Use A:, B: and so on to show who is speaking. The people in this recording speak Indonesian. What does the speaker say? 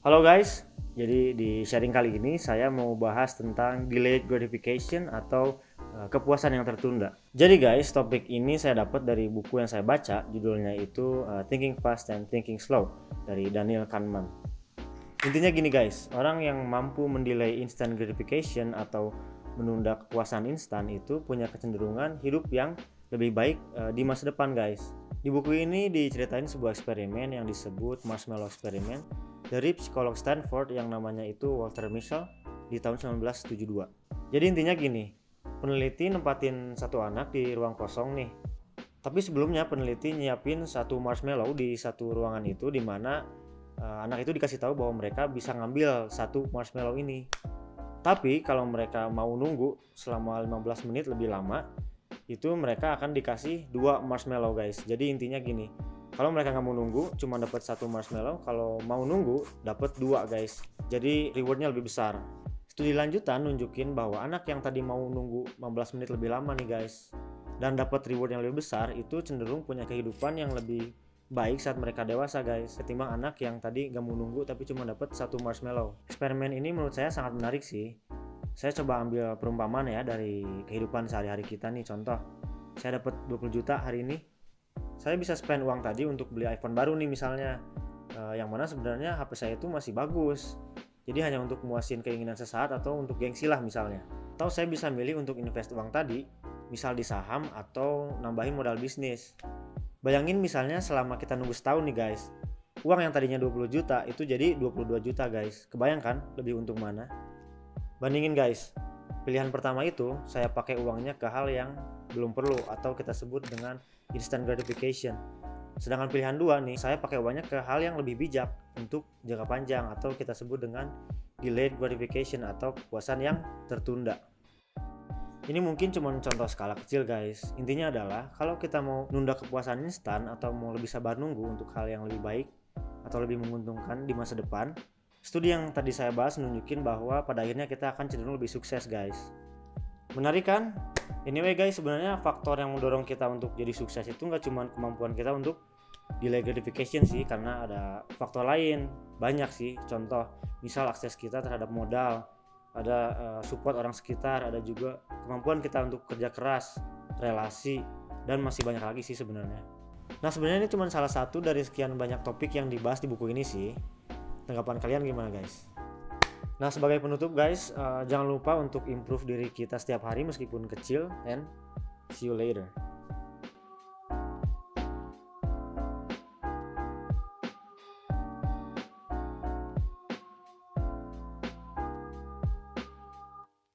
A: Halo guys, jadi di sharing kali ini saya mau bahas tentang delayed gratification atau kepuasan yang tertunda. Jadi guys, topik ini saya dapat dari buku yang saya baca, judulnya itu Thinking Fast and Thinking Slow dari Daniel Kahneman. Intinya gini guys, orang yang mampu mendelay instant gratification atau menunda kepuasan instan itu punya kecenderungan hidup yang lebih baik di masa depan guys. Di buku ini diceritain sebuah eksperimen yang disebut marshmallow experiment dari psikolog Stanford yang namanya itu Walter Mischel di tahun 1972. Jadi intinya gini, peneliti nempatin satu anak di ruang kosong nih. Tapi sebelumnya peneliti nyiapin satu marshmallow di satu ruangan itu di mana anak itu dikasih tahu bahwa mereka bisa ngambil satu marshmallow ini. Tapi kalau mereka mau nunggu selama 15 menit lebih lama, itu mereka akan dikasih 2 marshmallow guys. Jadi intinya gini, kalau mereka nggak mau nunggu cuma dapat 1 marshmallow, kalau mau nunggu dapat 2 guys. Jadi rewardnya lebih besar. Studi lanjutan nunjukin bahwa anak yang tadi mau nunggu 15 menit lebih lama nih guys dan dapat reward yang lebih besar itu cenderung punya kehidupan yang lebih baik saat mereka dewasa guys, ketimbang anak yang tadi gak mau nunggu tapi cuma dapat 1 marshmallow. Eksperimen ini menurut saya sangat menarik sih. Saya coba ambil perumpamaan ya dari kehidupan sehari-hari kita nih. Contoh, saya dapat 20 juta hari ini, saya bisa spend uang tadi untuk beli iPhone baru nih misalnya, yang mana sebenarnya HP saya itu masih bagus, jadi hanya untuk muasin keinginan sesaat atau untuk gengsi lah misalnya. Atau saya bisa milih untuk invest uang tadi, misal di saham atau nambahin modal bisnis. Bayangin misalnya selama kita nunggu setahun nih guys, uang yang tadinya 20 juta itu jadi 22 juta guys. Kebayangkan lebih untung mana? Bandingin guys, pilihan pertama itu saya pakai uangnya ke hal yang belum perlu atau kita sebut dengan instant gratification. Sedangkan pilihan 2 nih, saya pakai uangnya ke hal yang lebih bijak untuk jangka panjang atau kita sebut dengan delayed gratification atau kepuasan yang tertunda. Ini mungkin cuma contoh skala kecil guys. Intinya adalah kalau kita mau nunda kepuasan instan atau mau lebih sabar nunggu untuk hal yang lebih baik atau lebih menguntungkan di masa depan, studi yang tadi saya bahas nunjukin bahwa pada akhirnya kita akan cenderung lebih sukses guys. Menarik kan? Anyway guys, sebenarnya faktor yang mendorong kita untuk jadi sukses itu nggak cuma kemampuan kita untuk delay gratification sih, karena ada faktor lain banyak sih. Contoh, misal akses kita terhadap modal, ada support orang sekitar, ada juga kemampuan kita untuk kerja keras, relasi, dan masih banyak lagi sih sebenarnya. Nah sebenarnya ini cuma salah satu dari sekian banyak topik yang dibahas di buku ini sih. Tanggapan kalian gimana guys? Nah sebagai penutup guys, jangan lupa untuk improve diri kita setiap hari meskipun kecil, and see you later.